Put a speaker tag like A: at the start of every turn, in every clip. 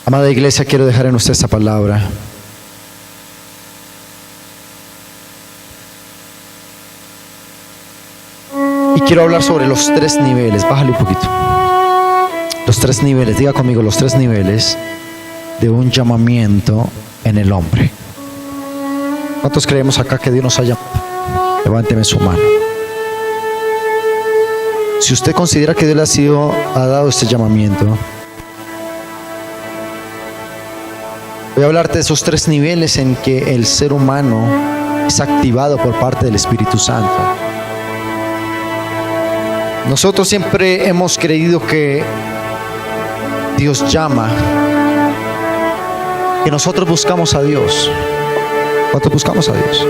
A: Amada iglesia, quiero dejar en usted esta palabra. Y quiero hablar sobre los 3 niveles. Bájale un poquito. Los 3 niveles, diga conmigo, los 3 niveles de un llamamiento en el hombre. ¿Cuántos creemos acá que Dios nos ha llamado? Levánteme su mano. Si usted considera que Dios le ha dado este llamamiento, voy a hablarte de esos 3 niveles en que el ser humano es activado por parte del Espíritu Santo. Nosotros siempre hemos creído que Dios llama, que nosotros buscamos a Dios. ¿Cuántos buscamos a Dios?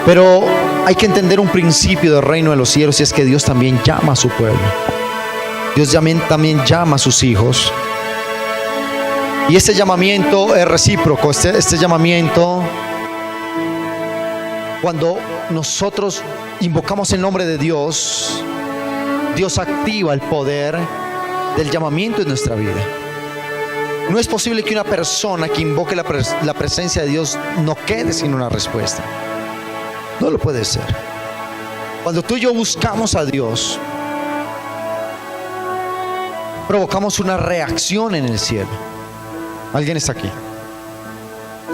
A: Pero hay que entender un principio del reino de los cielos, y es que Dios también llama a su pueblo. Dios también llama a sus hijos. Y este llamamiento es recíproco. Este llamamiento, cuando nosotros invocamos el nombre de Dios, Dios activa el poder del llamamiento en nuestra vida. No es posible que una persona que invoque la presencia de Dios no quede sin una respuesta. No lo puede ser. Cuando tú y yo buscamos a Dios, provocamos una reacción en el cielo. ¿Alguien está aquí?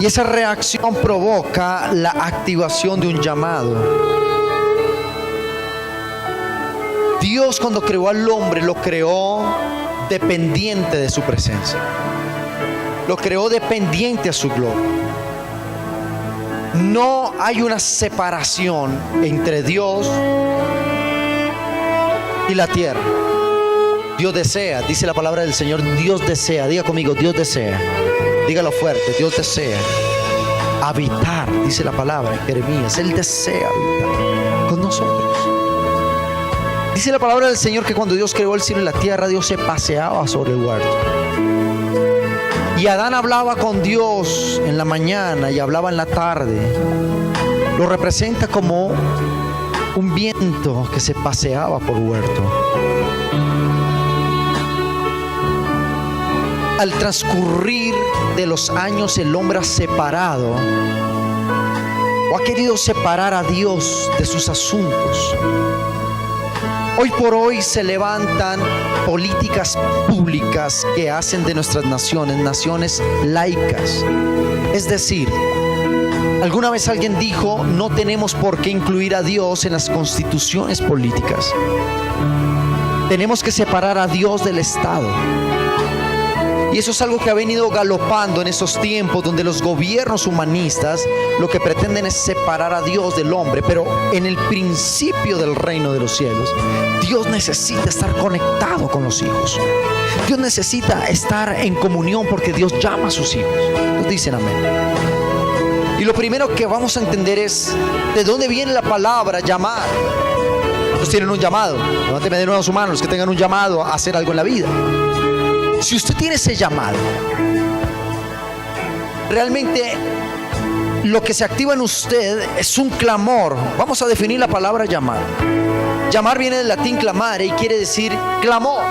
A: Y esa reacción provoca la activación de un llamado. Dios, cuando creó al hombre, lo creó dependiente de su presencia. Lo creó dependiente a su gloria. No hay una separación entre Dios y la tierra. Dios desea, dice la palabra del Señor, Dios desea, diga conmigo, Dios desea, dígalo fuerte, Dios desea habitar, dice la palabra en Jeremías, Él desea habitar con nosotros. Dice la palabra del Señor que cuando Dios creó el cielo y la tierra, Dios se paseaba sobre el huerto. Y Adán hablaba con Dios en la mañana y hablaba en la tarde. Lo representa como un viento que se paseaba por huerto. Al transcurrir de los años, el hombre ha separado o ha querido separar a Dios de sus asuntos. Hoy por hoy se levantan políticas públicas que hacen de nuestras naciones laicas. Es decir, alguna vez alguien dijo, no tenemos por qué incluir a Dios en las constituciones políticas. Tenemos que separar a Dios del Estado. Y eso es algo que ha venido galopando en estos tiempos, donde los gobiernos humanistas lo que pretenden es separar a Dios del hombre. Pero en el principio del reino de los cielos, Dios necesita estar conectado con los hijos. Dios necesita estar en comunión porque Dios llama a sus hijos. Nos dicen amén. Y lo primero que vamos a entender es de dónde viene la palabra llamar. ¿Cuántos tienen un llamado? Levánteme de nuevo su mano los que tengan un llamado a hacer algo en la vida. Si usted tiene ese llamado, realmente lo que se activa en usted es un clamor. Vamos a definir la palabra llamar. Llamar viene del latín clamare y quiere decir clamor.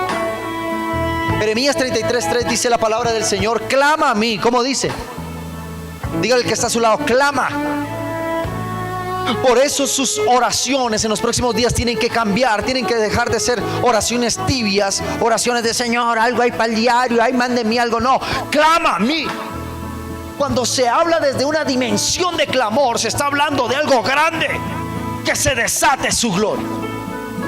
A: Jeremías 33:3 dice la palabra del Señor, clama a mí. ¿Cómo dice? Dígale al que está a su lado, clama. Por eso sus oraciones en los próximos días tienen que cambiar, tienen que dejar de ser oraciones tibias, oraciones de Señor, algo hay para el diario, ay, mándeme algo. No, clama a mí. Cuando se habla desde una dimensión de clamor, se está hablando de algo grande, que se desate su gloria.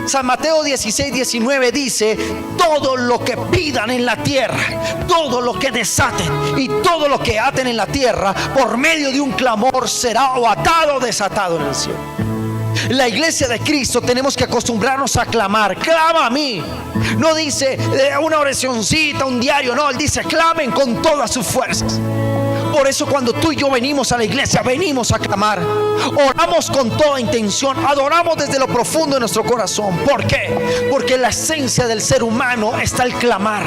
A: San Mateo 16:19 dice, todo lo que pidan en la tierra, todo lo que desaten y todo lo que aten en la tierra, por medio de un clamor será o atado o desatado en el cielo. La iglesia de Cristo tenemos que acostumbrarnos a clamar, clama a mí. No dice una oracioncita, un diario, no, Él dice clamen con todas sus fuerzas. Por eso cuando tú y yo venimos a la iglesia, venimos a clamar, oramos con toda intención, adoramos desde lo profundo de nuestro corazón. ¿Por qué? Porque la esencia del ser humano está el clamar.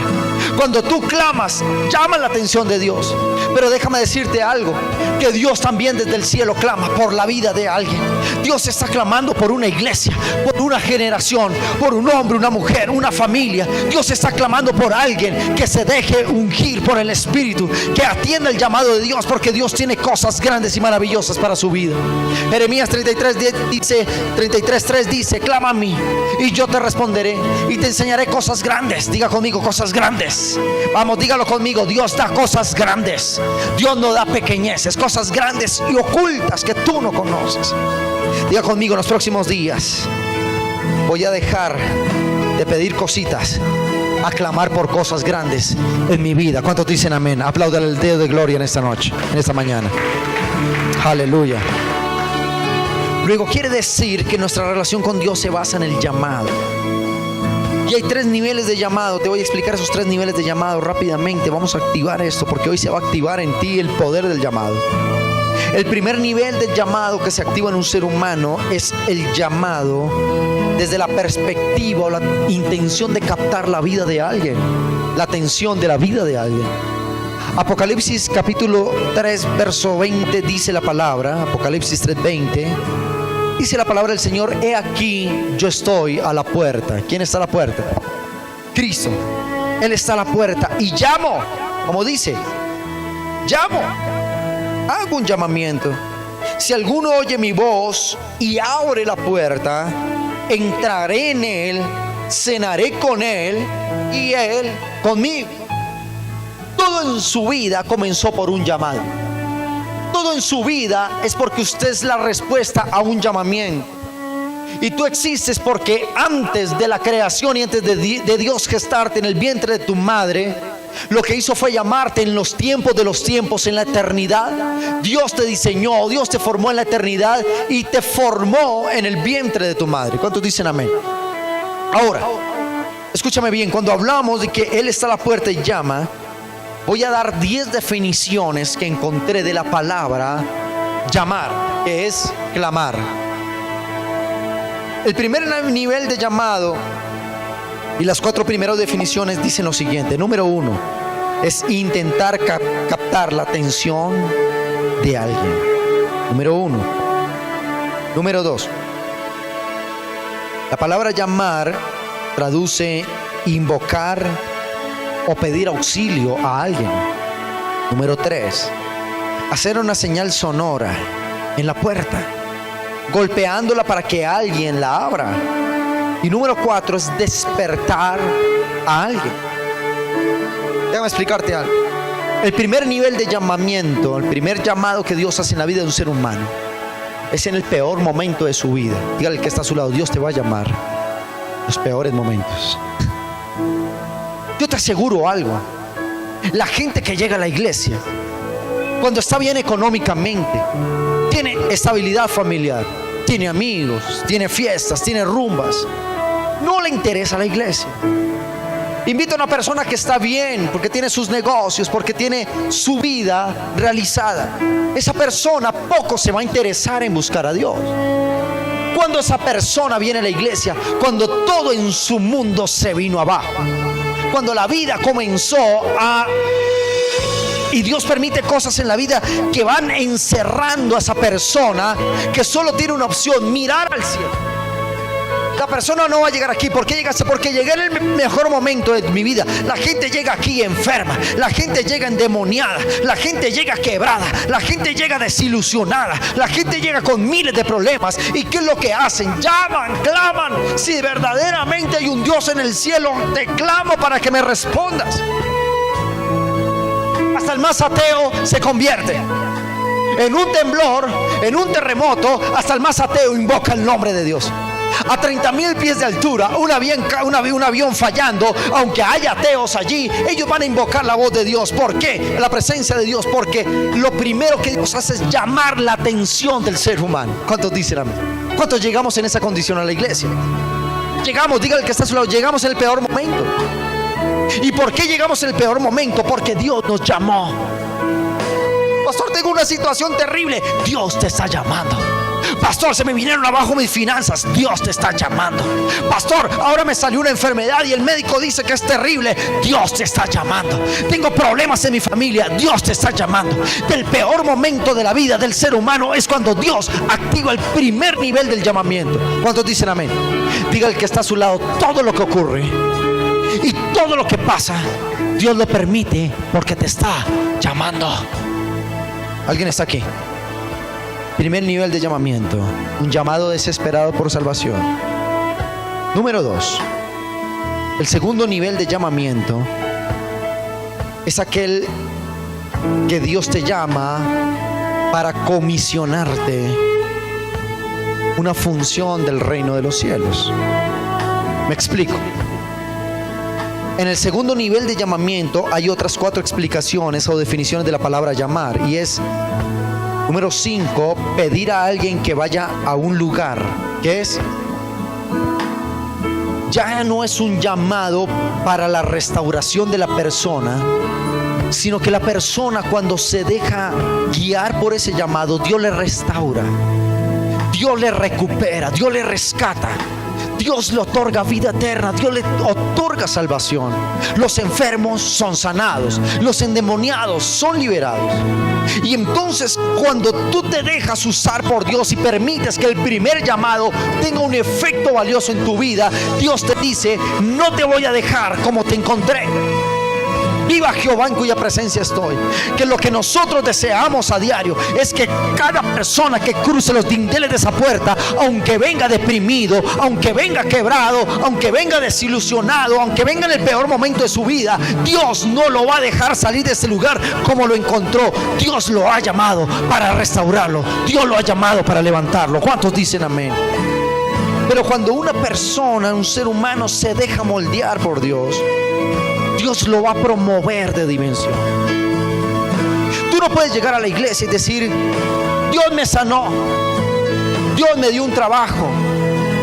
A: Cuando tú clamas, llama la atención de Dios. Pero déjame decirte algo, que Dios también desde el cielo clama por la vida de alguien. Dios está clamando por una iglesia, por una generación, por un hombre, una mujer, una familia. Dios está clamando por alguien que se deje ungir por el Espíritu, que atienda el llamado de Dios, porque Dios tiene cosas grandes y maravillosas para su vida. Jeremías 33:3 dice: clama a mí y yo te responderé y te enseñaré cosas grandes. Diga conmigo, cosas grandes. Vamos, dígalo conmigo. Dios da cosas grandes. Dios no da pequeñeces, cosas grandes y ocultas que tú no conoces. Diga conmigo, en los próximos días voy a dejar de pedir cositas, a clamar por cosas grandes en mi vida. ¿Cuántos dicen amén? Aplaudan el dedo de gloria en esta noche, en esta mañana. Aleluya. Luego quiere decir que nuestra relación con Dios se basa en el llamado. Y hay 3 niveles de llamado. Te voy a explicar esos 3 niveles de llamado rápidamente. Vamos a activar esto, porque hoy se va a activar en ti el poder del llamado. El primer nivel del llamado que se activa en un ser humano es el llamado desde la perspectiva o la intención de captar la vida de alguien, la atención de la vida de alguien. Apocalipsis capítulo 3 verso 20 dice la palabra, Apocalipsis 3:20, dice la palabra del Señor: he aquí, yo estoy a la puerta. ¿Quién está a la puerta? Cristo. Él está a la puerta y llamo. Como dice, llamo. Hago un llamamiento. Si alguno oye mi voz y abre la puerta, entraré en él, cenaré con él y él conmigo. Todo en su vida comenzó por un llamado. Todo en su vida es porque usted es la respuesta a un llamamiento. Y tú existes porque antes de la creación y antes de Dios gestarte en el vientre de tu madre, lo que hizo fue llamarte en los tiempos de los tiempos, en la eternidad. Dios te diseñó, Dios te formó en la eternidad y te formó en el vientre de tu madre. ¿Cuántos dicen amén? Ahora, escúchame bien, cuando hablamos de que Él está a la puerta y llama, voy a dar 10 definiciones que encontré de la palabra llamar, que es clamar. El primer nivel de llamado y las 4 primeras definiciones dicen lo siguiente. Número 1 es intentar captar la atención de alguien. Número 1. Número 2, la palabra llamar traduce invocar o pedir auxilio a alguien. Número 3, hacer una señal sonora en la puerta, golpeándola para que alguien la abra. Y número 4 es despertar a alguien. Déjame explicarte algo. El primer nivel de llamamiento, el primer llamado que Dios hace en la vida de un ser humano, es en el peor momento de su vida. Dígale al que está a su lado: Dios te va a llamar en los peores momentos. Yo te aseguro algo: la gente que llega a la iglesia, cuando está bien económicamente, tiene estabilidad familiar, tiene amigos, tiene fiestas, tiene rumbas, no le interesa la iglesia. Invita a una persona que está bien porque tiene sus negocios, porque tiene su vida realizada. Esa persona poco se va a interesar en buscar a Dios. Cuando esa persona viene a la iglesia, cuando todo en su mundo se vino abajo, cuando la vida comenzó y Dios permite cosas en la vida que van encerrando a esa persona, que solo tiene una opción: mirar al cielo. La persona no va a llegar aquí. ¿Por qué llegaste? Porque llegué en el mejor momento de mi vida. La gente llega aquí enferma, la gente llega endemoniada, la gente llega quebrada, la gente llega desilusionada, la gente llega con miles de problemas. ¿Y qué es lo que hacen? Llaman, claman. Si verdaderamente hay un Dios en el cielo, te clamo para que me respondas. Hasta el más ateo se convierte. En un temblor, en un terremoto, hasta el más ateo invoca el nombre de Dios. A 30,000 pies de altura, un avión fallando, aunque haya ateos allí, ellos van a invocar la voz de Dios. ¿Por qué? La presencia de Dios. Porque lo primero que Dios hace es llamar la atención del ser humano. ¿Cuántos dicen amén? ¿Cuántos llegamos en esa condición a la iglesia? Llegamos, dígale al que está a su lado, llegamos en el peor momento. ¿Y por qué llegamos en el peor momento? Porque Dios nos llamó. Pastor, tengo una situación terrible. Dios te está llamando. Pastor, se me vinieron abajo mis finanzas. Dios te está llamando. Pastor, ahora me salió una enfermedad y el médico dice que es terrible. Dios te está llamando. Tengo problemas en mi familia. Dios te está llamando. Del peor momento de la vida del ser humano es cuando Dios activa el primer nivel del llamamiento. ¿Cuántos dicen amén? Diga el que está a su lado: todo lo que ocurre y todo lo que pasa, Dios lo permite porque te está llamando. ¿Alguien está aquí? Primer nivel de llamamiento: un llamado desesperado por salvación. Número 2, el segundo nivel de llamamiento es aquel que Dios te llama para comisionarte una función del reino de los cielos. Me explico. En el segundo nivel de llamamiento hay otras 4 explicaciones o definiciones de la palabra llamar, y es: número 5, pedir a alguien que vaya a un lugar. ¿Qué es? Ya no es un llamado para la restauración de la persona, sino que la persona, cuando se deja guiar por ese llamado, Dios le restaura, Dios le recupera, Dios le rescata, Dios le otorga vida eterna, Dios le otorga salvación. Los enfermos son sanados, los endemoniados son liberados. Y entonces, cuando tú te dejas usar por Dios y permites que el primer llamado tenga un efecto valioso en tu vida, Dios te dice: no te voy a dejar como te encontré. Viva Jehová en cuya presencia estoy. Que lo que nosotros deseamos a diario es que cada persona que cruce los dinteles de esa puerta, aunque venga deprimido, aunque venga quebrado, aunque venga desilusionado, aunque venga en el peor momento de su vida, Dios no lo va a dejar salir de ese lugar como lo encontró. Dios lo ha llamado para restaurarlo, Dios lo ha llamado para levantarlo. ¿Cuántos dicen amén? Pero cuando una persona, un ser humano, se deja moldear por Dios, Dios lo va a promover de dimensión. Tú no puedes llegar a la iglesia y decir: Dios me sanó, Dios me dio un trabajo,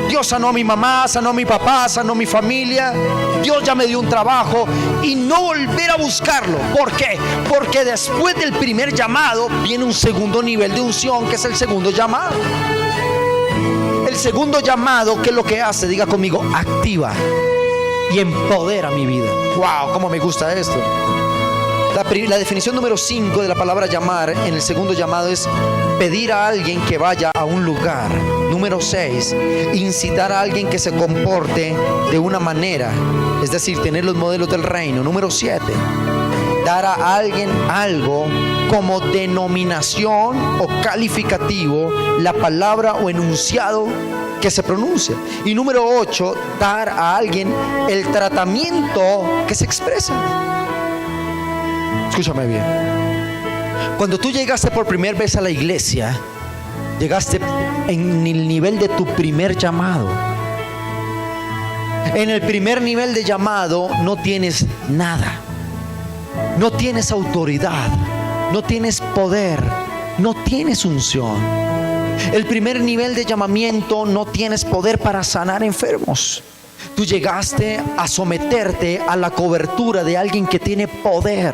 A: Dios sanó a mi mamá, sanó a mi papá, sanó a mi familia, Dios ya me dio un trabajo, y no volver a buscarlo. ¿Por qué? Porque después del primer llamado viene un segundo nivel de unción, que es el segundo llamado. El segundo llamado, ¿qué es lo que hace? Diga conmigo: activa y empodera mi vida. Wow, cómo me gusta esto. La definición número 5 de la palabra llamar en el segundo llamado es pedir a alguien que vaya a un lugar. Número 6, incitar a alguien que se comporte de una manera, es decir, tener los modelos del reino. Número 7, dar a alguien algo como denominación o calificativo, la palabra o enunciado que se pronuncia. Y número 8, dar a alguien el tratamiento que se expresa. Escúchame bien. Cuando tú llegaste por primera vez a la iglesia, llegaste en el nivel de tu primer llamado. En el primer nivel de llamado no tienes nada, no tienes autoridad, no tienes poder, no tienes unción. El primer nivel de llamamiento no tienes poder para sanar enfermos. Tú llegaste a someterte a la cobertura de alguien que tiene poder.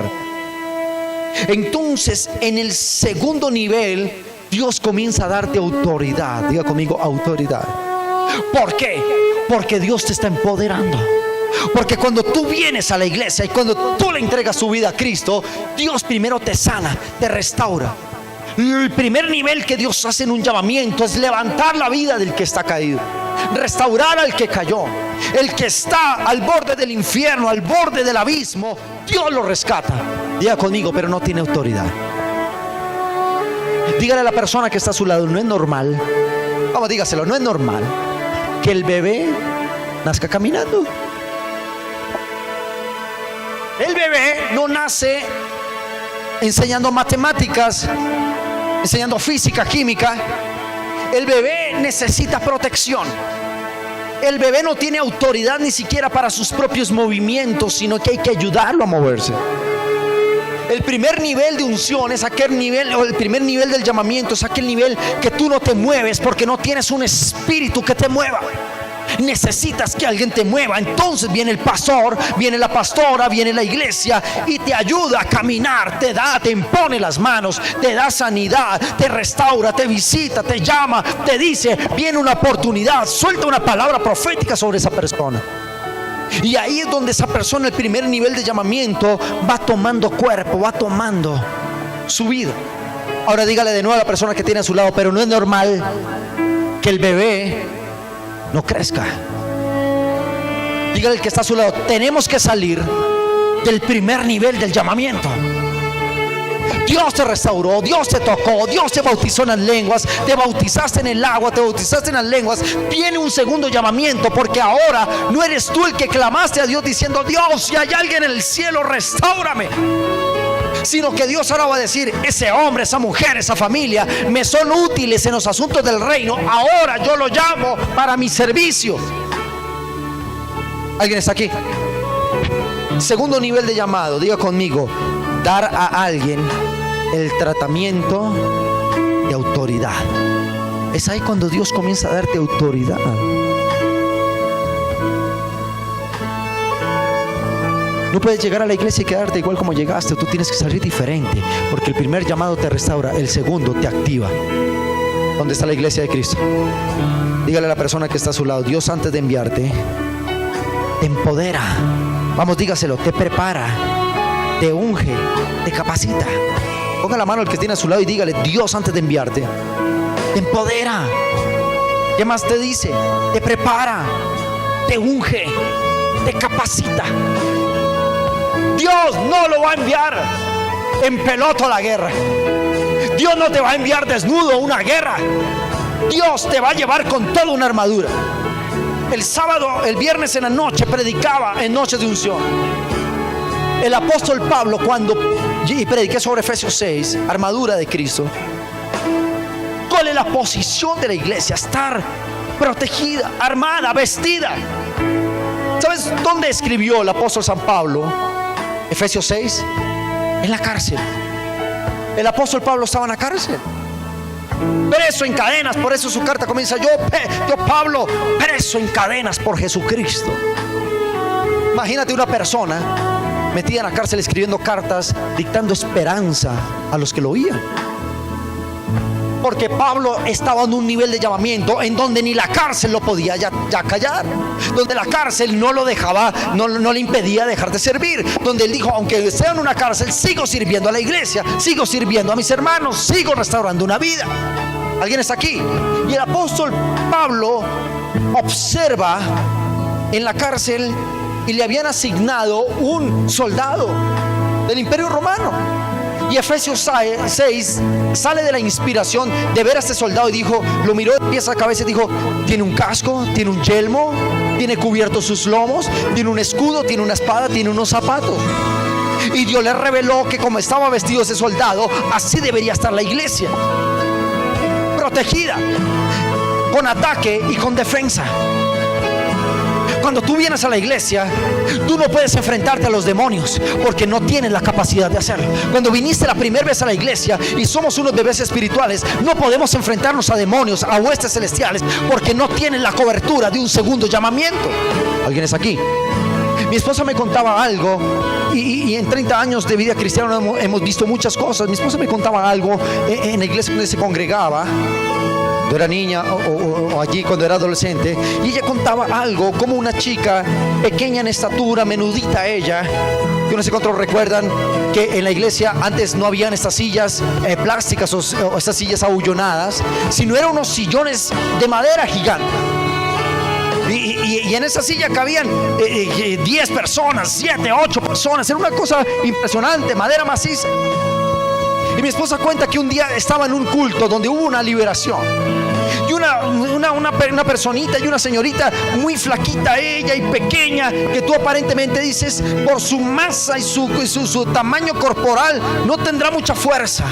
A: Entonces, en el segundo nivel, Dios comienza a darte autoridad. Diga conmigo: autoridad. ¿Por qué? Porque Dios te está empoderando. Porque cuando tú vienes a la iglesia y cuando tú le entregas tu vida a Cristo, Dios primero te sana, te restaura. El primer nivel que Dios hace en un llamamiento es levantar la vida del que está caído, restaurar al que cayó. El que está al borde del infierno, al borde del abismo, Dios lo rescata. Diga conmigo: pero no tiene autoridad. Dígale a la persona que está a su lado: no es normal, vamos, dígaselo, no es normal que el bebé nazca caminando. El bebé no nace enseñando matemáticas, enseñando física, química. El bebé necesita protección. El bebé no tiene autoridad ni siquiera para sus propios movimientos, sino que hay que ayudarlo a moverse. El primer nivel de unción es aquel nivel, o el primer nivel del llamamiento es aquel nivel que tú no te mueves porque no tienes un espíritu que te mueva. necesitas que alguien te mueva. Entonces viene el pastor, viene la pastora, viene la iglesia y te ayuda a caminar, te impone las manos, te da sanidad, te restaura, te visita, te llama, te dice, viene una oportunidad, suelta una palabra profética sobre esa persona. Y ahí es donde esa persona, el primer nivel de llamamiento, va tomando cuerpo, va tomando su vida. Ahora dígale de nuevo a la persona que tiene a su lado: pero no es normal que el bebé no crezca. Dígale al que está a su lado: tenemos que salir del primer nivel del llamamiento. Dios te restauró, Dios te tocó, Dios te bautizó en las lenguas, te bautizaste en el agua, te bautizaste en las lenguas. Tiene un segundo llamamiento, porque ahora no eres tú el que clamaste a Dios diciendo: Dios, si hay alguien en el cielo, restáurame. Sino que Dios ahora va a decir: ese hombre, esa mujer, esa familia me son útiles en los asuntos del reino. Ahora yo lo llamo para mi servicio. ¿Alguien está aquí? Segundo nivel de llamado, diga conmigo: dar a alguien el tratamiento de autoridad. Es ahí cuando Dios comienza a darte autoridad. No puedes llegar a la iglesia y quedarte igual como llegaste. Tú tienes que salir diferente, porque el primer llamado te restaura, el segundo te activa. ¿Dónde está la iglesia de Cristo? Dígale a la persona que está a su lado: Dios, antes de enviarte, te empodera. Vamos, dígaselo: te prepara, te unge, te capacita. Ponga la mano al que tiene a su lado y dígale: Dios, antes de enviarte, te empodera. ¿Qué más te dice? Te prepara, te unge, te capacita. Dios no lo va a enviar en peloto a la guerra. Dios no te va a enviar desnudo a una guerra. Dios te va a llevar con toda una armadura. El viernes en la noche predicaba en Noches de Unción. El apóstol Pablo, cuando prediqué sobre Efesios 6, armadura de Cristo. ¿Cuál es la posición de la iglesia? Estar protegida, armada, vestida. ¿Sabes dónde escribió el apóstol San Pablo Efesios 6? En la cárcel. El apóstol Pablo estaba en la cárcel, preso en cadenas. Por eso su carta comienza: yo Pablo, preso en cadenas por Jesucristo. Imagínate una persona metida en la cárcel escribiendo cartas, dictando esperanza a los que lo oían. Porque Pablo estaba en un nivel de llamamiento en donde ni la cárcel lo podía ya callar, donde la cárcel no lo dejaba, no le impedía dejar de servir, donde él dijo: aunque sea en una cárcel, sigo sirviendo a la iglesia, sigo sirviendo a mis hermanos, sigo restaurando una vida. ¿Alguien está aquí? Y el apóstol Pablo observa en la cárcel y le habían asignado un soldado del Imperio Romano. Y Efesios 6 sale de la inspiración de ver a este soldado y dijo, lo miró de pies a cabeza y dijo: tiene un casco, tiene un yelmo, tiene cubiertos sus lomos, tiene un escudo, tiene una espada, tiene unos zapatos. Y Dios le reveló que como estaba vestido ese soldado, así debería estar la iglesia, protegida, con ataque y con defensa. Cuando tú vienes a la iglesia, tú no puedes enfrentarte a los demonios porque no tienes la capacidad de hacerlo. Cuando viniste la primera vez a la iglesia y somos unos bebés espirituales, no podemos enfrentarnos a demonios, a huestes celestiales, porque no tienen la cobertura de un segundo llamamiento. ¿Alguien es aquí? Mi esposa me contaba algo y en 30 años de vida cristiana hemos visto muchas cosas. Mi esposa me contaba algo en la iglesia donde se congregaba. Yo era niña o allí cuando era adolescente, y ella contaba algo, como una chica pequeña en estatura, menudita ella. Yo no sé cuántos recuerdan que en la iglesia antes no habían estas sillas plásticas o estas sillas abullonadas, sino eran unos sillones de madera gigante. Y en esa silla cabían 10 personas, 7, 8 personas. Era una cosa impresionante, madera maciza. Y mi esposa cuenta que un día estaba en un culto donde hubo una liberación. Y una personita y una señorita muy flaquita, ella y pequeña, que tú aparentemente dices, por su masa y su tamaño corporal, no tendrá mucha fuerza,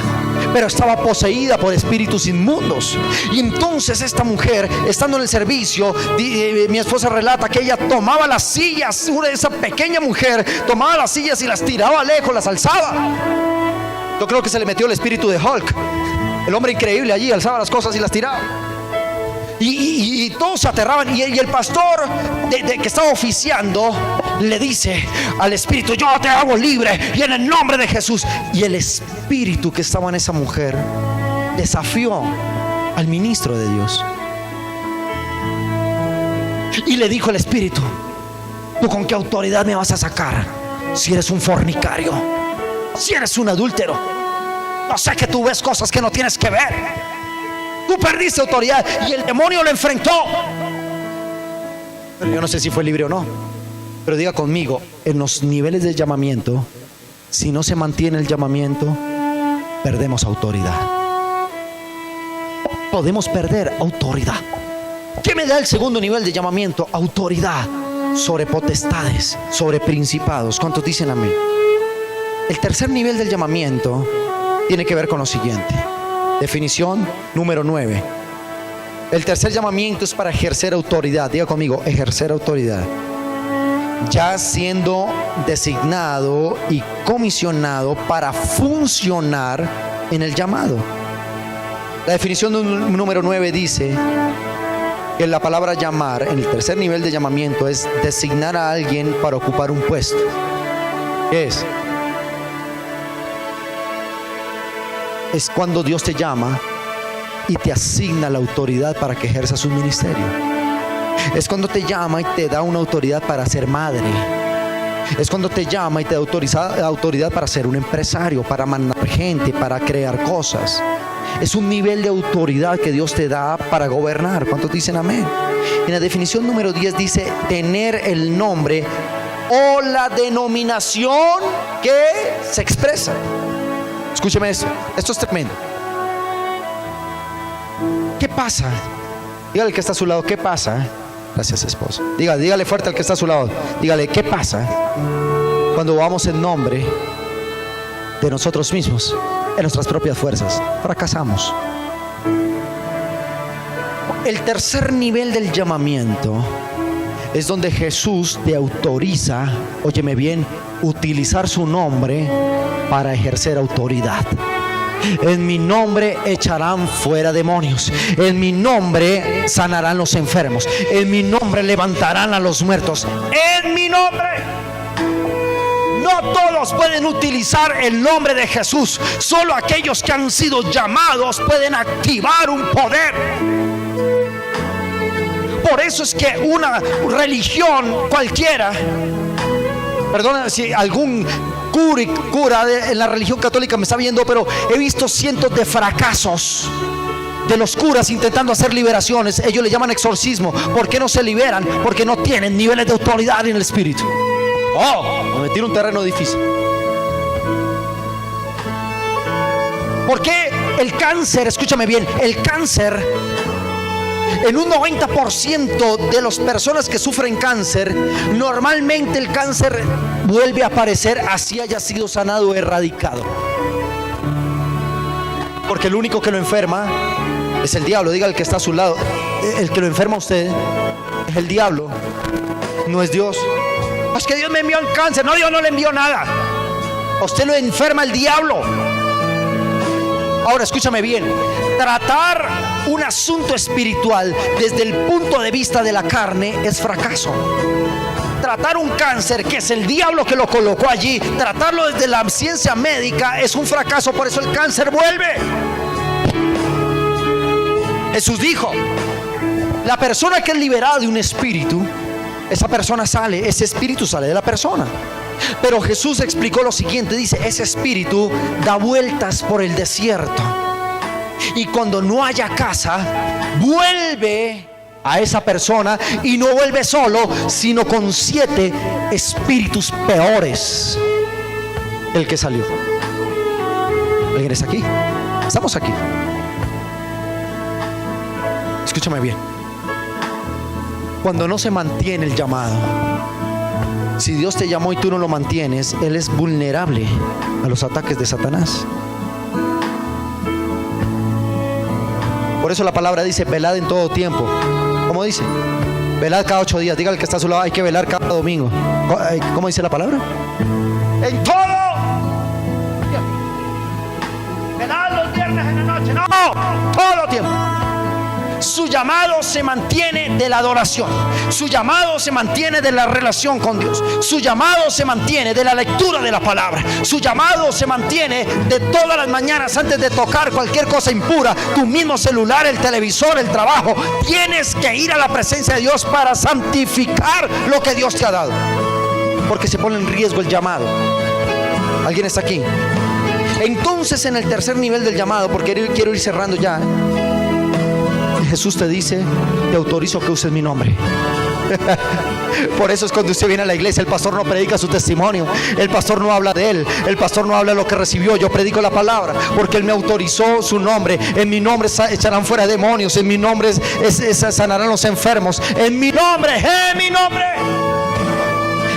A: pero estaba poseída por espíritus inmundos. Y entonces esta mujer, estando en el servicio, mi esposa relata que ella tomaba las sillas, esa pequeña mujer tomaba las sillas y las tiraba lejos, las alzaba. Yo creo que se le metió el espíritu de Hulk, el hombre increíble allí, alzaba las cosas y las tiraba. Y todos se aterraban. Y el pastor que estaba oficiando le dice al espíritu: yo te hago libre, y en el nombre de Jesús. Y el espíritu que estaba en esa mujer desafió al ministro de Dios y le dijo al espíritu: ¿tú con qué autoridad me vas a sacar? Si eres un fornicario, si eres un adúltero, no sé, que tú ves cosas que no tienes que ver. Tú perdiste autoridad. Y el demonio lo enfrentó. Pero yo no sé si fue libre o no. Pero diga conmigo: en los niveles de llamamiento, si no se mantiene el llamamiento, perdemos autoridad. Podemos perder autoridad. ¿Qué me da el segundo nivel de llamamiento? Autoridad sobre potestades, sobre principados. ¿Cuántos dicen amén? El tercer nivel del llamamiento tiene que ver con lo siguiente. Definición número 9. El tercer llamamiento es para ejercer autoridad. Diga conmigo: ejercer autoridad, ya siendo designado y comisionado para funcionar en el llamado. La definición número 9 dice que la palabra llamar, en el tercer nivel de llamamiento, es designar a alguien para ocupar un puesto. ¿Qué es? Es cuando Dios te llama y te asigna la autoridad para que ejerzas un ministerio. Es cuando te llama y te da una autoridad para ser madre. Es cuando te llama y te da autoridad para ser un empresario, para mandar gente, para crear cosas. Es un nivel de autoridad que Dios te da para gobernar. ¿Cuántos dicen amén? En la definición número 10 dice: tener el nombre o la denominación que se expresa. Escúcheme esto es tremendo. ¿Qué pasa? Dígale al que está a su lado: ¿qué pasa? Gracias, esposo. Dígale fuerte al que está a su lado. Dígale: ¿qué pasa cuando vamos en nombre de nosotros mismos, en nuestras propias fuerzas? Fracasamos. El tercer nivel del llamamiento es donde Jesús te autoriza, óyeme bien, utilizar su nombre para ejercer autoridad. En mi nombre echarán fuera demonios. En mi nombre sanarán los enfermos. En mi nombre levantarán a los muertos. En mi nombre. No todos pueden utilizar el nombre de Jesús. Solo aquellos que han sido llamados pueden activar un poder. Por eso es que una religión cualquiera, perdona si algún cura en la religión católica me está viendo, pero he visto cientos de fracasos de los curas intentando hacer liberaciones. Ellos le llaman exorcismo. ¿Por qué no se liberan? Porque no tienen niveles de autoridad en el espíritu. Me metí en un terreno difícil. ¿Por qué el cáncer? Escúchame bien, el cáncer, en un 90% de las personas que sufren cáncer, normalmente el cáncer vuelve a aparecer así haya sido sanado o erradicado. Porque el único que lo enferma es el diablo. Diga al que está a su lado: el que lo enferma a usted es el diablo, no es Dios. Es que Dios me envió el cáncer. No, Dios no le envió nada. A usted lo enferma el diablo. Ahora escúchame bien: tratar un asunto espiritual desde el punto de vista de la carne es fracaso. Tratar un cáncer, que es el diablo que lo colocó allí, tratarlo desde la ciencia médica es un fracaso. Por eso el cáncer vuelve. Jesús dijo: la persona que es liberada de un espíritu, esa persona sale, ese espíritu sale de la persona. Pero Jesús explicó lo siguiente: dice, ese espíritu da vueltas por el desierto, y cuando no haya casa, vuelve a esa persona, y no vuelve solo, sino con 7 espíritus peores del que salió. ¿Alguien está aquí? Estamos aquí. Escúchame bien: cuando no se mantiene el llamado, si Dios te llamó y tú no lo mantienes, Él es vulnerable a los ataques de Satanás. Por eso la palabra dice: velad en todo tiempo. ¿Cómo dice? Velad cada 8 días. Dígale al que está a su lado: hay que velar cada domingo. ¿Cómo dice la palabra? En todo. Velad los viernes en la noche. No, todo tiempo. Su llamado se mantiene de la adoración. Su llamado se mantiene de la relación con Dios. Su llamado se mantiene de la lectura de la palabra. Su llamado se mantiene de todas las mañanas antes de tocar cualquier cosa impura, tu mismo celular, el televisor, el trabajo. Tienes que ir a la presencia de Dios para santificar lo que Dios te ha dado, porque se pone en riesgo el llamado. ¿Alguien está aquí? Entonces, en el tercer nivel del llamado, porque quiero ir cerrando ya, Jesús te dice: te autorizo que uses mi nombre. Por eso es cuando usted viene a la iglesia, el pastor no predica su testimonio, el pastor no habla de él, el pastor no habla de lo que recibió. Yo predico la palabra porque él me autorizó su nombre. En mi nombre echarán fuera demonios, en mi nombre sanarán los enfermos, en mi nombre, en mi nombre.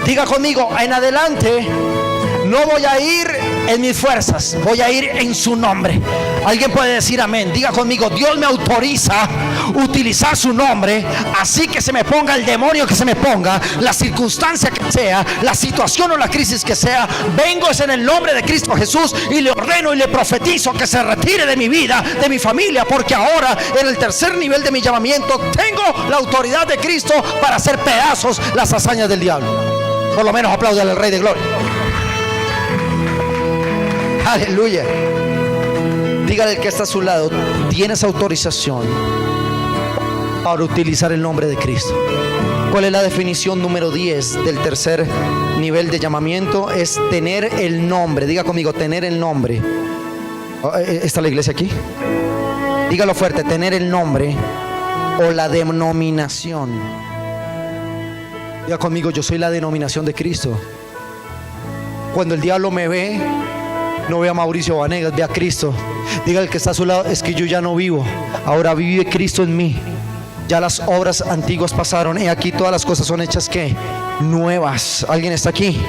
A: Diga conmigo: en adelante no voy a ir en mis fuerzas, voy a ir en su nombre. Alguien puede decir amén. Diga conmigo: Dios me autoriza utilizar su nombre, así que se me ponga el demonio que se me ponga, la circunstancia que sea, la situación o la crisis que sea, vengo es en el nombre de Cristo Jesús y le ordeno y le profetizo que se retire de mi vida, de mi familia, porque ahora en el tercer nivel de mi llamamiento tengo la autoridad de Cristo para hacer pedazos las hazañas del diablo. Por lo menos apláudale al Rey de Gloria. Aleluya. Dígale al que está a su lado: tienes autorización para utilizar el nombre de Cristo. ¿Cuál es la definición número 10 del tercer nivel de llamamiento? Es tener el nombre. Diga conmigo: tener el nombre. ¿Está la iglesia aquí? Dígalo fuerte: tener el nombre o la denominación. Diga conmigo: yo soy la denominación de Cristo. Cuando el diablo me ve, no ve a Mauricio Vanegas, ve a Cristo. Diga al que está a su lado: es que yo ya no vivo, ahora vive Cristo en mí. Ya las obras antiguas pasaron, y aquí todas las cosas son hechas ¿qué? Nuevas. ¿Alguien está aquí?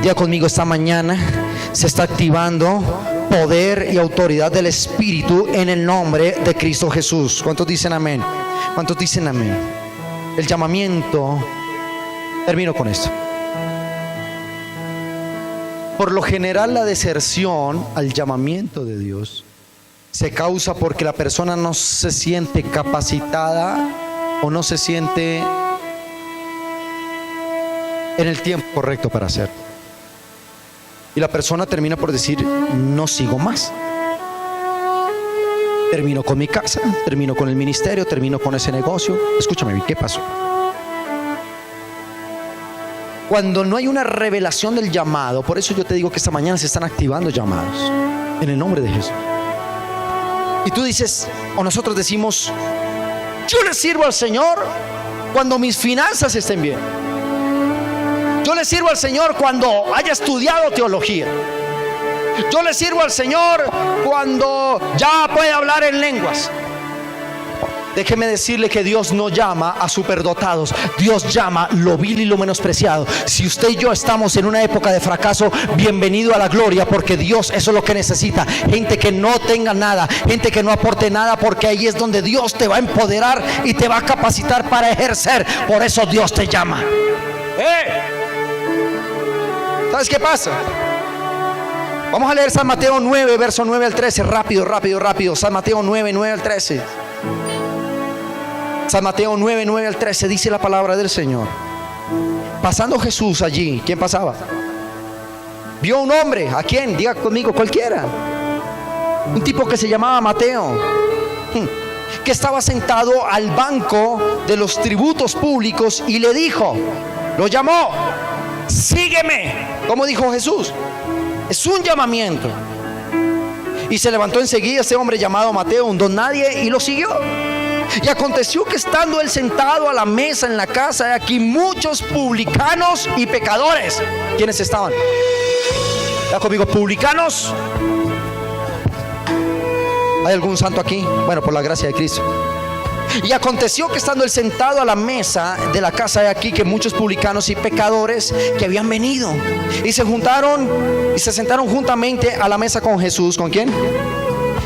A: Diga conmigo: esta mañana se está activando poder y autoridad del Espíritu en el nombre de Cristo Jesús. ¿Cuántos dicen amén? ¿Cuántos dicen amén? El llamamiento, termino con esto. Por lo general, la deserción al llamamiento de Dios se causa porque la persona no se siente capacitada o no se siente en el tiempo correcto para hacerlo. Y la persona termina por decir: no sigo más. Termino con mi casa, termino con el ministerio, termino con ese negocio. Escúchame, ¿qué pasó? Cuando no hay una revelación del llamado, por eso yo te digo que esta mañana se están activando llamados en el nombre de Jesús. Y tú dices, o nosotros decimos: yo le sirvo al Señor cuando mis finanzas estén bien. Yo le sirvo al Señor cuando haya estudiado teología. Yo le sirvo al Señor cuando ya puede hablar en lenguas. Déjeme decirle que Dios no llama a superdotados. Dios llama lo vil y lo menospreciado. Si usted y yo estamos en una época de fracaso, bienvenido a la gloria, porque Dios eso es lo que necesita. Gente que no tenga nada, gente que no aporte nada, porque ahí es donde Dios te va a empoderar y te va a capacitar para ejercer. Por eso Dios te llama. ¿Sabes qué pasa? Vamos a leer San Mateo 9, verso 9 al 13. Rápido. San Mateo 9, 9 al 13. San Mateo 9, 9 al 13 dice la palabra del Señor. Pasando Jesús allí, ¿quién pasaba? Vio un hombre, ¿a quién? Diga conmigo, cualquiera. Un tipo que se llamaba Mateo, que estaba sentado al banco de los tributos públicos, y le dijo, lo llamó: sígueme. ¿Cómo dijo Jesús? Es un llamamiento. Y se levantó enseguida ese hombre llamado Mateo, un don nadie, y lo siguió. Y aconteció que estando él sentado a la mesa en la casa, de aquí muchos publicanos y pecadores. ¿Quiénes estaban? ¿Está conmigo? Publicanos. ¿Hay algún santo aquí? Bueno, por la gracia de Cristo. Y aconteció que estando él sentado a la mesa de la casa de aquí, que muchos publicanos y pecadores que habían venido y se sentaron juntamente a la mesa con Jesús. ¿Con quién?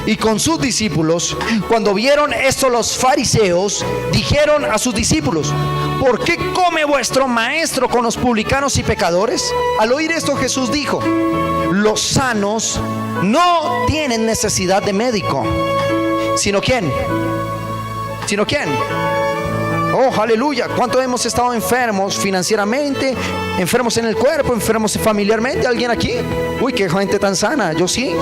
A: Y con sus discípulos. Cuando vieron esto, los fariseos dijeron a sus discípulos: ¿por qué come vuestro maestro con los publicanos y pecadores? Al oír esto, Jesús dijo: los sanos no tienen necesidad de médico, sino ¿quién? ¿Sino quién? Oh, aleluya. ¿Cuántos hemos estado enfermos financieramente, enfermos en el cuerpo, enfermos familiarmente? ¿Alguien aquí? Uy, qué gente tan sana. Yo sí.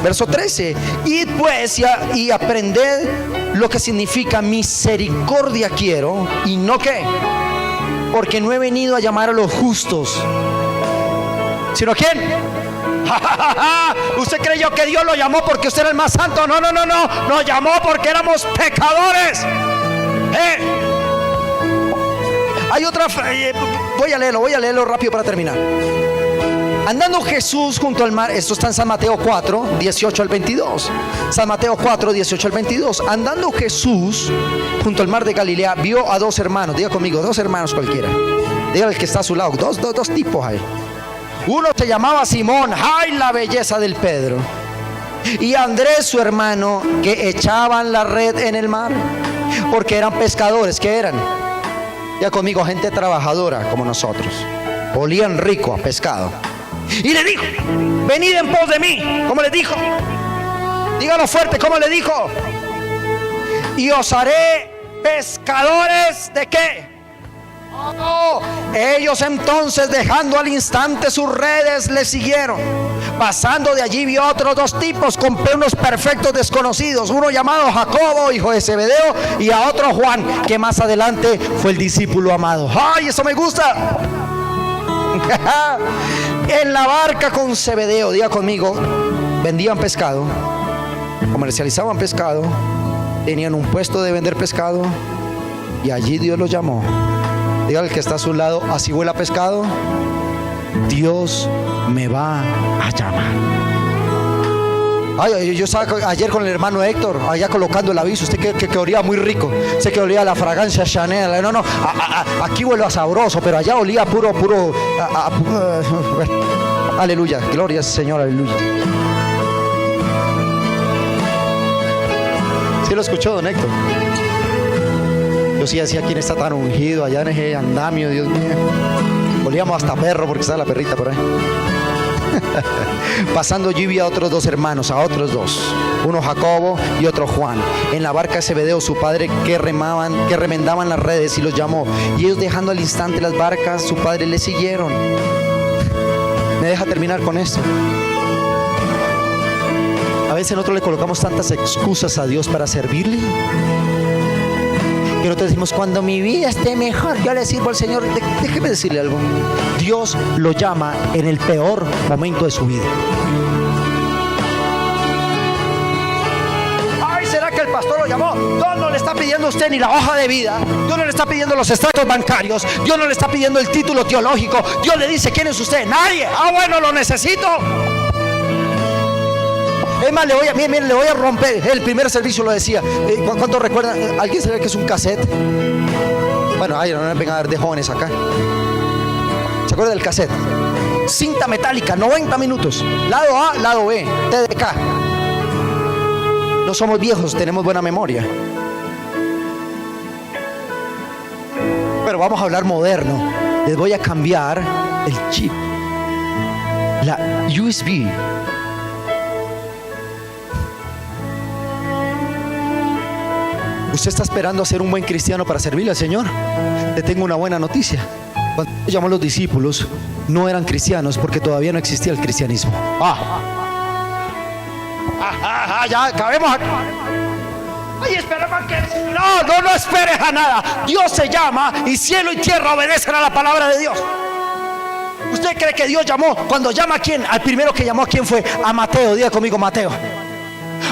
A: Verso 13. Y pues y aprended lo que significa misericordia quiero, y no qué, porque no he venido a llamar a los justos, ¿sino quién? ¿Usted creyó que Dios lo llamó porque usted era el más santo? No, nos llamó porque éramos pecadores. Hay otra, voy a leerlo rápido para terminar. Andando Jesús junto al mar, esto está en San Mateo 4, 18 al 22. San Mateo 4, 18 al 22. Andando Jesús junto al mar de Galilea, vio a dos hermanos. Diga conmigo, dos hermanos cualquiera. Diga el que está a su lado, dos tipos ahí. Uno se llamaba Simón, ¡ay la belleza del Pedro! Y Andrés su hermano, que echaban la red en el mar, porque eran pescadores. ¿Qué eran? Ya conmigo, gente trabajadora como nosotros. Olían rico a pescado. Y le dijo: venid en pos de mí. ¿Cómo le dijo? Dígalo fuerte, ¿cómo le dijo? Y os haré pescadores ¿de qué? Oh, ellos entonces, dejando al instante sus redes, le siguieron. Pasando de allí vio otros dos tipos con unos perfectos desconocidos, uno llamado Jacobo, hijo de Zebedeo, y a otro Juan, que más adelante fue el discípulo amado. ¡Ay, eso me gusta! En la barca con Zebedeo, diga conmigo, vendían pescado, comercializaban pescado, tenían un puesto de vender pescado, y allí Dios los llamó. Diga al que está a su lado, así huela pescado, Dios me va a llamar. Ay, yo estaba ayer con el hermano Héctor, allá colocando el aviso. Usted que olía muy rico, sé que olía la fragancia Chanel. No, aquí huele a sabroso, pero allá olía puro. Aleluya, gloria al Señor, aleluya. ¿Sí lo escuchó, don Héctor? Yo sí decía, ¿quién está tan ungido allá en ese andamio? Dios mío. Olíamos hasta perro porque está la perrita por ahí. Pasando allí vi a otros dos hermanos, a otros dos, uno Jacobo y otro Juan, en la barca de Zebedeo su padre, que remendaban las redes, y los llamó. Y ellos, dejando al instante las barcas, su padre le siguieron. Me deja terminar con esto. A veces nosotros le colocamos tantas excusas a Dios para servirle, que nosotros decimos: cuando mi vida esté mejor, yo le sirvo al Señor. Déjeme decirle algo. Dios lo llama en el peor momento de su vida. Ay, ¿será que el pastor lo llamó? Dios no le está pidiendo a usted ni la hoja de vida. Dios no le está pidiendo los extractos bancarios. Dios no le está pidiendo el título teológico. Dios le dice: ¿quién es usted? Nadie. Ah, bueno, lo necesito. Es más, le voy a romper. El primer servicio lo decía. ¿Cuánto recuerdan? ¿Alguien sabe que es un cassette? Bueno, ay, no me vengan a dar de jóvenes acá. ¿Se acuerda del cassette? Cinta metálica, 90 minutos. Lado A, lado B, TDK. No somos viejos, tenemos buena memoria. Pero vamos a hablar moderno. Les voy a cambiar el chip. La USB. ¿Usted está esperando a ser un buen cristiano para servirle al Señor? Le tengo una buena noticia. Cuando llamó a los discípulos, no eran cristianos porque todavía no existía el cristianismo. Ya cabemos acá. Ay, esperemos que... No esperes a nada. Dios se llama y cielo y tierra obedecen a la palabra de Dios. ¿Usted cree que Dios llamó? Cuando llama a quién, al primero que llamó, ¿a quién fue? A Mateo. Diga conmigo, Mateo.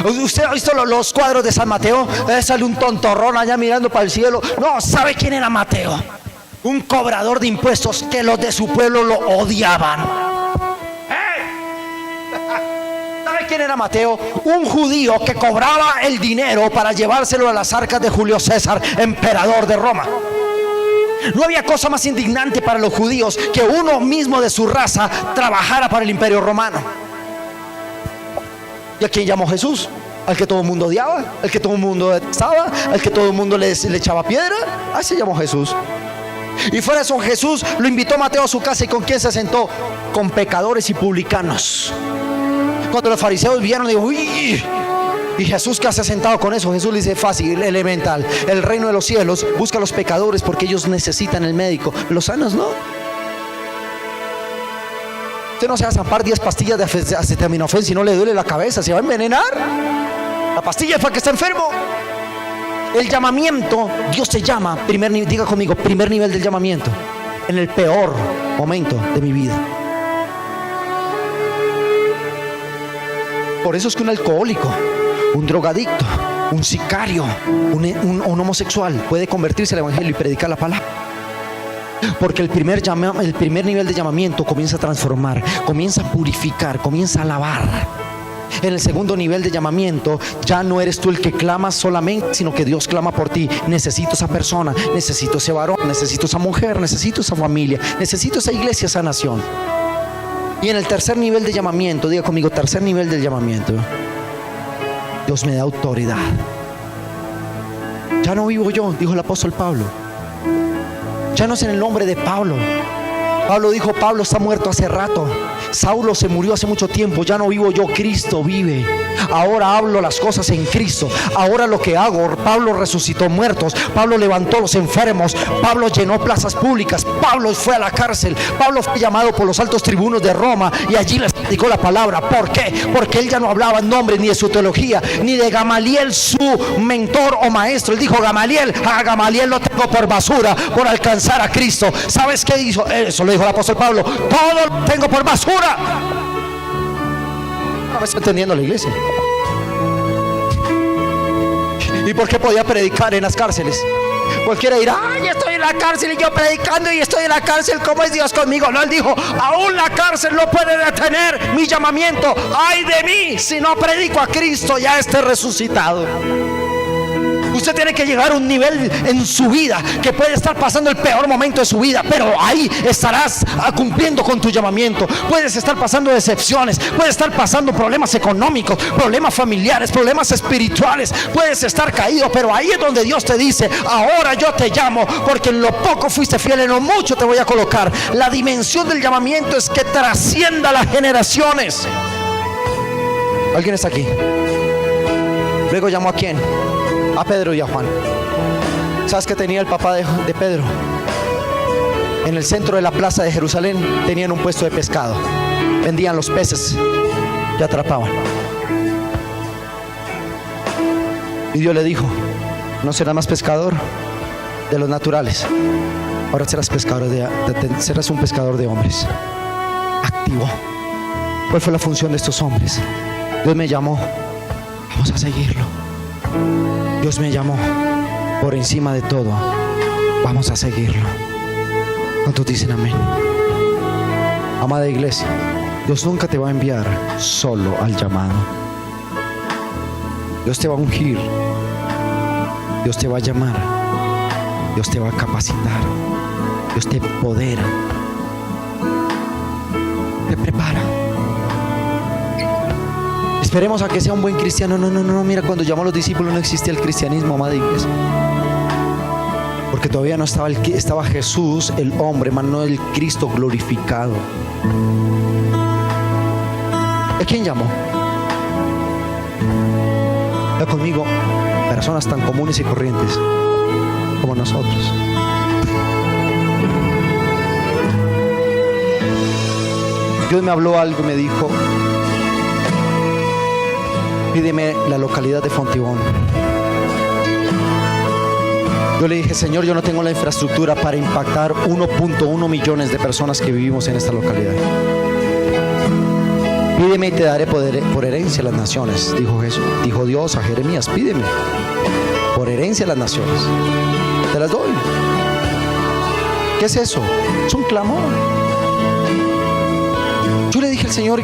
A: ¿Usted ha visto los cuadros de San Mateo? Sale un tontorrón allá mirando para el cielo. No, ¿sabe quién era Mateo? Un cobrador de impuestos que los de su pueblo lo odiaban. ¿Sabe quién era Mateo? Un judío que cobraba el dinero para llevárselo a las arcas de Julio César, emperador de Roma. No había cosa más indignante para los judíos que uno mismo de su raza trabajara para el imperio romano. ¿Y a quién llamó Jesús? ¿Al que todo el mundo odiaba? ¿Al que todo el mundo detestaba? ¿Al que todo el mundo le echaba piedra? Así llamó Jesús. Y fuera de eso, Jesús lo invitó a Mateo a su casa. ¿Y con quién se sentó? Con pecadores y publicanos. Cuando los fariseos vieron, dijo: uy, Y Jesús, ¿qué hace sentado con eso? Jesús le dice fácil, elemental: el reino de los cielos busca a los pecadores porque ellos necesitan el médico. Los sanos no. Usted no se va a zampar 10 pastillas de acetaminofén si no le duele la cabeza, se va a envenenar. La pastilla es para el que está enfermo. El llamamiento, Dios te llama, diga conmigo, primer nivel del llamamiento, en el peor momento de mi vida. Por eso es que un alcohólico, un drogadicto, un sicario, un homosexual puede convertirse al evangelio y predicar la palabra. Porque el primer nivel de llamamiento comienza a transformar, comienza a purificar, comienza a lavar. En el segundo nivel de llamamiento, ya no eres tú el que clamas solamente, sino que Dios clama por ti. Necesito esa persona, necesito ese varón, necesito esa mujer, necesito esa familia, necesito esa iglesia, esa nación. Y en el tercer nivel de llamamiento, diga conmigo, tercer nivel del llamamiento, Dios me da autoridad. Ya no vivo yo, dijo el apóstol Pablo. Ya no es en el nombre de Pablo. Pablo dijo: Pablo está muerto hace rato. Saulo se murió hace mucho tiempo. Ya no vivo yo, Cristo vive. Ahora hablo las cosas en Cristo. Ahora lo que hago: Pablo resucitó muertos, Pablo levantó los enfermos, Pablo llenó plazas públicas, Pablo fue a la cárcel, Pablo fue llamado por los altos tribunos de Roma y allí les predicó la palabra. ¿Por qué? Porque él ya no hablaba en nombre ni de su teología ni de Gamaliel, su mentor o maestro. Él dijo: Gamaliel, a Gamaliel lo tengo por basura por alcanzar a Cristo. ¿Sabes qué hizo? Eso lo dijo el apóstol Pablo: todo lo tengo por basura. No me está entendiendo la iglesia. ¿Y por qué podía predicar en las cárceles? Cualquiera dirá: ay, estoy en la cárcel y yo predicando y estoy en la cárcel, ¿cómo es Dios conmigo? No, él dijo: aún la cárcel no puede detener mi llamamiento. Ay de mí si no predico a Cristo ya esté resucitado. Usted tiene que llegar a un nivel en su vida que puede estar pasando el peor momento de su vida, pero ahí estarás cumpliendo con tu llamamiento. Puedes estar pasando decepciones, puedes estar pasando problemas económicos, problemas familiares, problemas espirituales, puedes estar caído, pero ahí es donde Dios te dice: ahora yo te llamo, porque en lo poco fuiste fiel, en lo mucho te voy a colocar. La dimensión del llamamiento es que trascienda las generaciones. ¿Alguien está aquí? Luego llamó ¿a quién? A Pedro y a Juan. ¿Sabes qué tenía el papá de Pedro? En el centro de la plaza de Jerusalén tenían un puesto de pescado. Vendían los peces que atrapaban. Y Dios le dijo: no serás más pescador de los naturales, ahora serás serás un pescador de hombres. Activo. ¿Cuál fue la función de estos hombres? Dios me llamó, vamos a seguirlo. Dios me llamó por encima de todo, vamos a seguirlo. ¿Cuántos dicen amén? Amada iglesia, Dios nunca te va a enviar solo al llamado. Dios te va a ungir, Dios te va a llamar, Dios te va a capacitar, Dios te empodera, te prepara. Esperemos a que sea un buen cristiano. No, mira, cuando llamó a los discípulos no existía el cristianismo, amada iglesia, porque todavía no estaba Jesús el hombre, mas no el Cristo glorificado. ¿A quién llamó? Ya conmigo, personas tan comunes y corrientes como nosotros. Dios me habló algo y me dijo: pídeme la localidad de Fontibón. Yo le dije: Señor, yo no tengo la infraestructura para impactar 1.1 millones de personas que vivimos en esta localidad. Pídeme y te daré por herencia a las naciones. Dijo Dios a Jeremías: pídeme por herencia a las naciones, te las doy. ¿Qué es eso? Es un clamor. Yo le dije al Señor: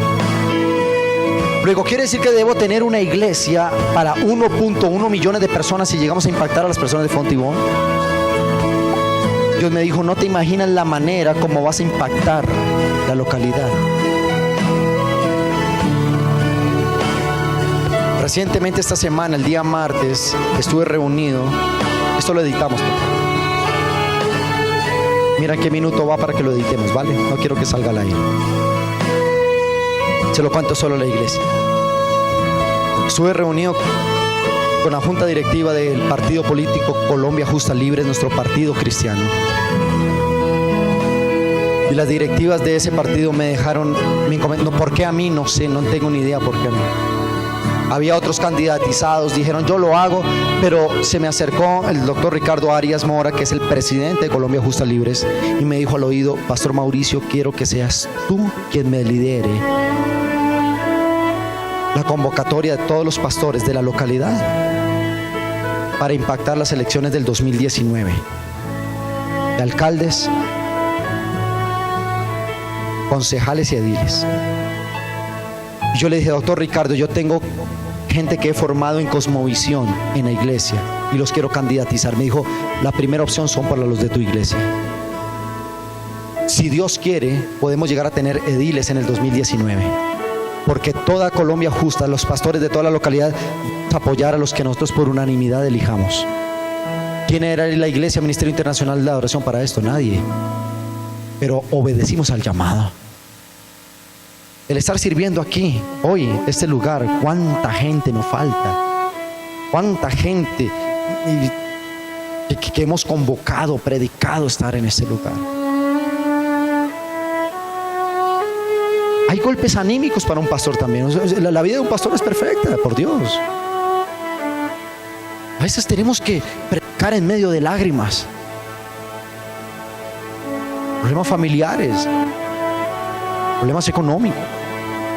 A: luego, ¿quiere decir que debo tener una iglesia para 1.1 millones de personas si llegamos a impactar a las personas de Fontibón? Dios me dijo: no te imaginas la manera como vas a impactar la localidad. Recientemente, esta semana, el día martes, estuve reunido. Esto lo editamos. Mira en qué minuto va para que lo editemos, ¿vale? No quiero que salga al aire. Se lo cuento solo a la iglesia. Estuve reunido con la junta directiva del partido político Colombia Justa Libre, nuestro partido cristiano. Y las directivas de ese partido me dejaron, ¿por qué a mí? No sé, no tengo ni idea por qué a mí. Había otros candidatizados, dijeron yo lo hago, pero se me acercó el doctor Ricardo Arias Mora, que es el presidente de Colombia Justa Libres, y me dijo al oído: Pastor Mauricio, quiero que seas tú quien me lidere la convocatoria de todos los pastores de la localidad para impactar las elecciones del 2019, de alcaldes, concejales y ediles. Y yo le dije: doctor Ricardo, yo tengo gente que he formado en cosmovisión en la iglesia y los quiero candidatizar. Me dijo: la primera opción son para los de tu iglesia. Si Dios quiere, podemos llegar a tener ediles en el 2019, porque toda Colombia Justa, los pastores de toda la localidad, apoyar a los que nosotros por unanimidad elijamos. ¿Quién era la iglesia Ministerio Internacional de Adoración para esto? Nadie. Pero obedecimos al llamado. El estar sirviendo aquí, hoy, este lugar, cuánta gente nos falta, cuánta gente que hemos convocado, predicado estar en este lugar. Hay golpes anímicos para un pastor también. La vida de un pastor es perfecta, por Dios. A veces tenemos que predicar en medio de lágrimas, problemas familiares, problemas económicos.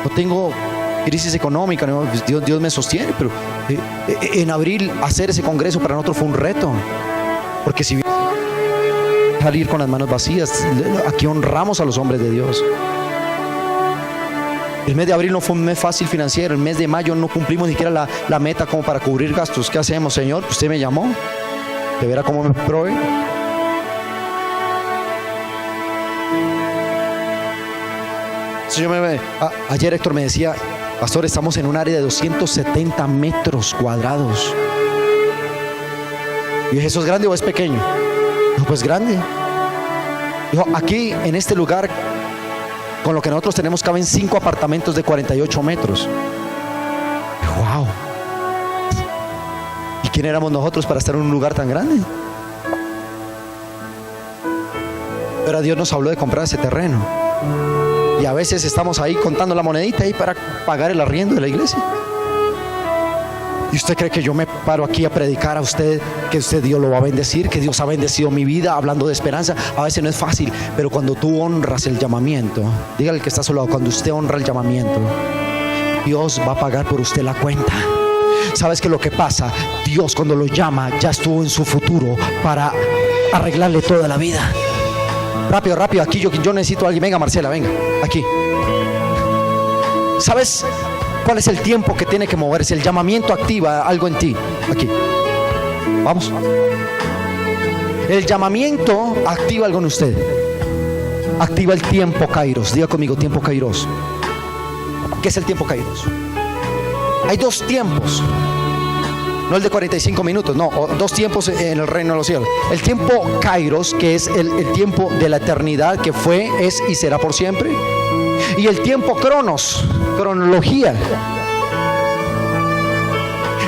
A: No tengo crisis económica, ¿no? Dios me sostiene, pero en abril hacer ese congreso para nosotros fue un reto, porque si salir con las manos vacías, aquí honramos a los hombres de Dios. El mes de abril no fue un mes fácil financiero. El mes de mayo no cumplimos ni siquiera la meta como para cubrir gastos. ¿Qué hacemos, Señor? Usted me llamó, de verá cómo me provee. Ayer Héctor me decía: pastor, estamos en un área de 270 metros cuadrados. Y dije: ¿eso es grande o es pequeño? No, pues grande. Dijo: aquí en este lugar, con lo que nosotros tenemos, caben 5 apartamentos de 48 metros. ¡Wow! ¿Y quién éramos nosotros para estar en un lugar tan grande? Pero Dios nos habló de comprar ese terreno. Y a veces estamos ahí contando la monedita ahí para pagar el arriendo de la iglesia. ¿Y usted cree que yo me paro aquí a predicar a usted que Dios lo va a bendecir, que Dios ha bendecido mi vida hablando de esperanza? A veces no es fácil, pero cuando tú honras el llamamiento, dígale al que está a su lado, cuando usted honra el llamamiento, Dios va a pagar por usted la cuenta. ¿Sabes qué es lo que pasa? Dios, cuando lo llama, ya estuvo en su futuro para arreglarle toda la vida. Rápido, aquí yo necesito a alguien. Venga, Marcela, venga, aquí. ¿Sabes cuál es el tiempo que tiene que moverse? El llamamiento activa algo en ti. Aquí, vamos. El llamamiento activa algo en usted. Activa el tiempo Kairos. Diga conmigo: tiempo Kairos. ¿Qué es el tiempo Kairos? Hay 2 tiempos. No el de 45 minutos, no, 2 tiempos en el reino de los cielos. El tiempo Kairos, que es el tiempo de la eternidad, que fue, es y será por siempre. Y el tiempo Cronos, cronología.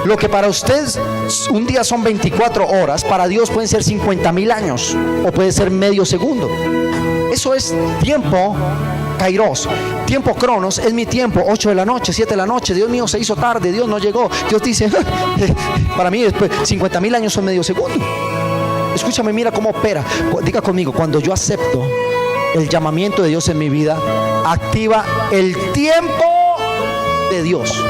A: Lo que para usted un día son 24 horas, para Dios pueden ser 50,000 años, o puede ser medio segundo. Eso es tiempo Kairos. Tiempo Cronos es mi tiempo, 8 de la noche, 7 de la noche. Dios mío, se hizo tarde, Dios no llegó. Dios dice: para mí después 50,000 años son medio segundo. Escúchame, mira cómo opera. Diga conmigo: cuando yo acepto el llamamiento de Dios en mi vida, activa el tiempo de Dios.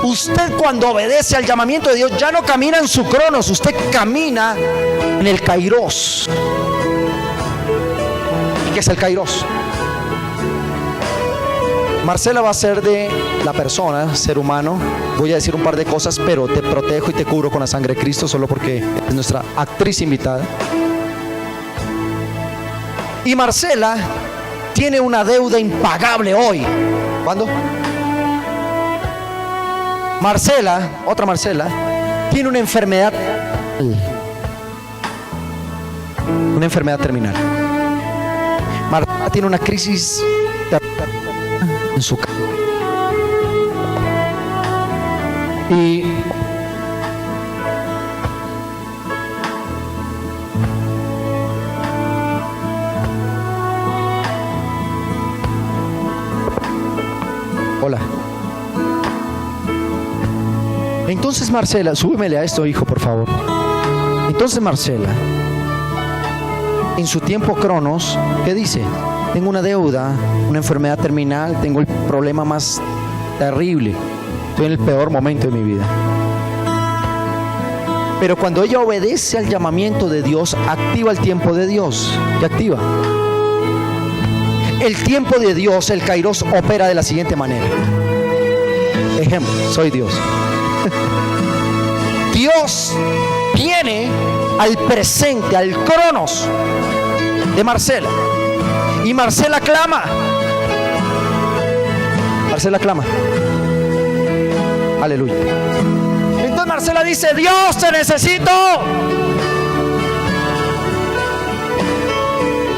A: Usted, cuando obedece al llamamiento de Dios, ya no camina en su Cronos, usted camina en el Kairos. ¿Y qué es el Kairos? Marcela va a ser de la persona, ser humano. Voy a decir un par de cosas, pero te protejo y te cubro con la sangre de Cristo, solo porque es nuestra actriz invitada. Y Marcela tiene una deuda impagable hoy. ¿Cuándo? Marcela, otra Marcela, tiene una enfermedad terminal. Marcela tiene una crisis en su casa. Y hola. Entonces Marcela, súbemele a esto, hijo, por favor. Entonces Marcela, en su tiempo Cronos, ¿qué dice? Tengo una deuda, una enfermedad terminal, tengo el problema más terrible, estoy en el peor momento de mi vida. Pero cuando ella obedece al llamamiento de Dios, activa el tiempo de Dios. ¿Qué activa? El tiempo de Dios, el Kairos, opera de la siguiente manera. Ejemplo, soy Dios. Dios viene al presente, al Cronos de Marcela. Y Marcela clama. Marcela clama. Aleluya. Entonces Marcela dice: Dios, te necesito.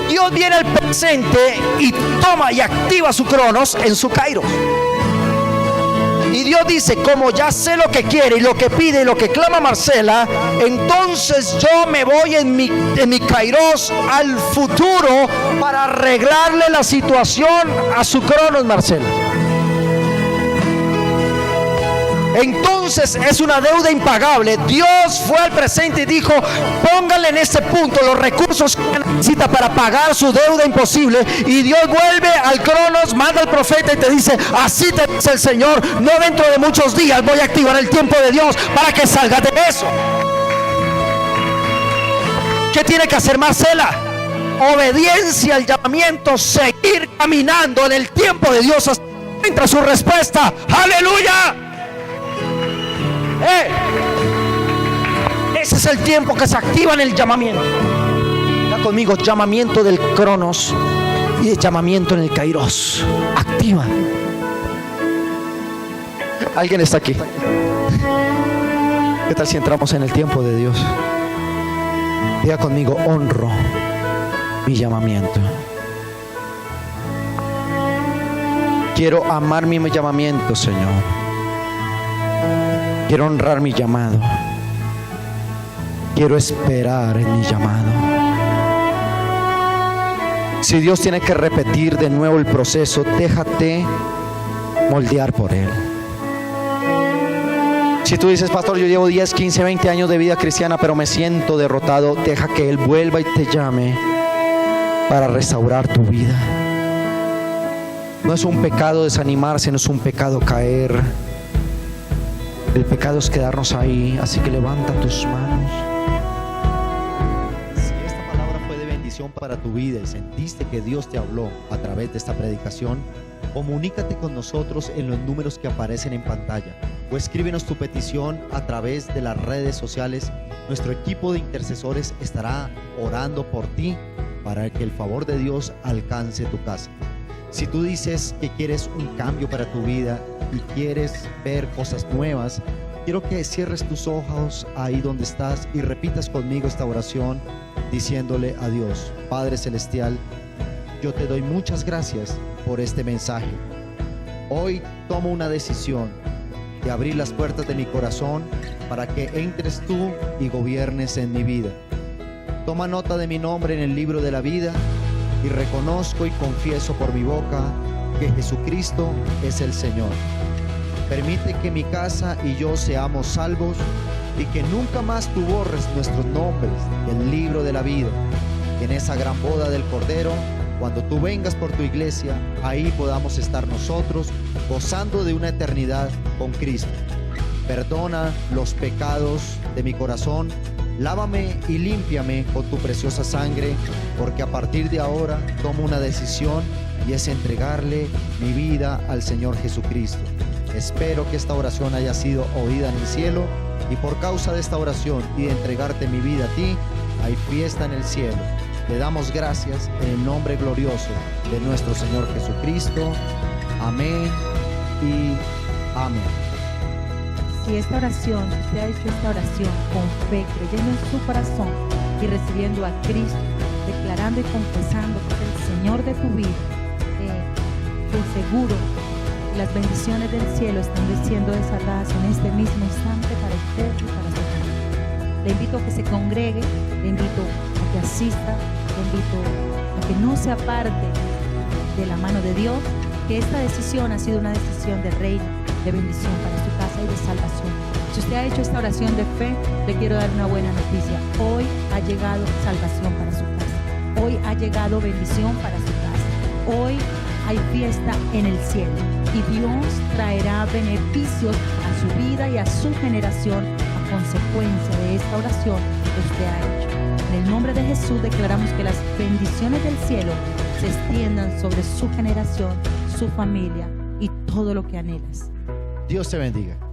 A: Dios viene al presente y toma y activa su Cronos en su Kairos. Y Dios dice: como ya sé lo que quiere y lo que pide y lo que clama Marcela, entonces yo me voy en mi Kairos al futuro para arreglarle la situación a su Cronos, Marcela. Entonces es una deuda impagable. Dios fue al presente y dijo: póngale en este punto los recursos que necesita para pagar su deuda imposible. Y Dios vuelve al Cronos, manda al profeta y te dice: así te dice el Señor, no dentro de muchos días voy a activar el tiempo de Dios para que salgas de eso. ¿Qué tiene que hacer Marcela? Obediencia al llamamiento, seguir caminando en el tiempo de Dios hasta encuentra su respuesta. ¡Aleluya! Ese es el tiempo que se activa en el llamamiento. Está conmigo: llamamiento del Cronos y el llamamiento en el Kairos. Activa. ¿Alguien está aquí? ¿Qué tal si entramos en el tiempo de Dios? Diga conmigo: honro mi llamamiento. Quiero amar mi llamamiento, Señor. Quiero honrar mi llamado. Quiero esperar en mi llamado. Si Dios tiene que repetir de nuevo el proceso, déjate moldear por Él. Si tú dices: pastor, yo llevo 10, 15, 20 años de vida cristiana, pero me siento derrotado, deja que Él vuelva y te llame para restaurar tu vida. No es un pecado desanimarse, no es un pecado caer. El pecado es quedarnos ahí. Así que levanta tus manos. Si esta palabra fue de bendición para tu vida y sentiste que Dios te habló a través de esta predicación, comunícate con nosotros en los números que aparecen en pantalla o escríbenos tu petición a través de las redes sociales. Nuestro equipo de intercesores estará orando por ti para que el favor de Dios alcance tu casa. Si tú dices que quieres un cambio para tu vida y quieres ver cosas nuevas, quiero que cierres tus ojos ahí donde estás y repitas conmigo esta oración diciéndole a Dios: Padre Celestial, yo te doy muchas gracias por este mensaje. Hoy tomo una decisión de abrir las puertas de mi corazón para que entres tú y gobiernes en mi vida. Toma nota de mi nombre en el libro de la vida y reconozco y confieso por mi boca que Jesucristo es el Señor. Permite que mi casa y yo seamos salvos y que nunca más tú borres nuestros nombres del libro de la vida. Que en esa gran boda del Cordero, cuando tú vengas por tu iglesia, ahí podamos estar nosotros gozando de una eternidad con Cristo. Perdona los pecados de mi corazón. Lávame y límpiame con tu preciosa sangre, porque a partir de ahora tomo una decisión y es entregarle mi vida al Señor Jesucristo. Espero que esta oración haya sido oída en el cielo y por causa de esta oración y de entregarte mi vida a ti, hay fiesta en el cielo. Te damos gracias en el nombre glorioso de nuestro Señor Jesucristo. Amén y amén.
B: Si esta oración, usted ha hecho esta oración con fe, creyendo en su corazón y recibiendo a Cristo, declarando y confesando que es el Señor de tu vida, de seguro las bendiciones del cielo están siendo desatadas en este mismo instante para usted y para su familia. Le invito a que se congregue, le invito a que asista, le invito a que no se aparte de la mano de Dios, que esta decisión ha sido una decisión de reino, de bendición para su casa y de salvación. Si usted ha hecho esta oración de fe, le quiero dar una buena noticia. Hoy ha llegado salvación para su casa. Hoy ha llegado bendición para su casa. Hoy hay fiesta en el cielo y Dios traerá beneficios a su vida y a su generación a consecuencia de esta oración que usted ha hecho. En el nombre de Jesús declaramos que las bendiciones del cielo se extiendan sobre su generación, su familia y todo lo que anhelas.
A: Dios te bendiga.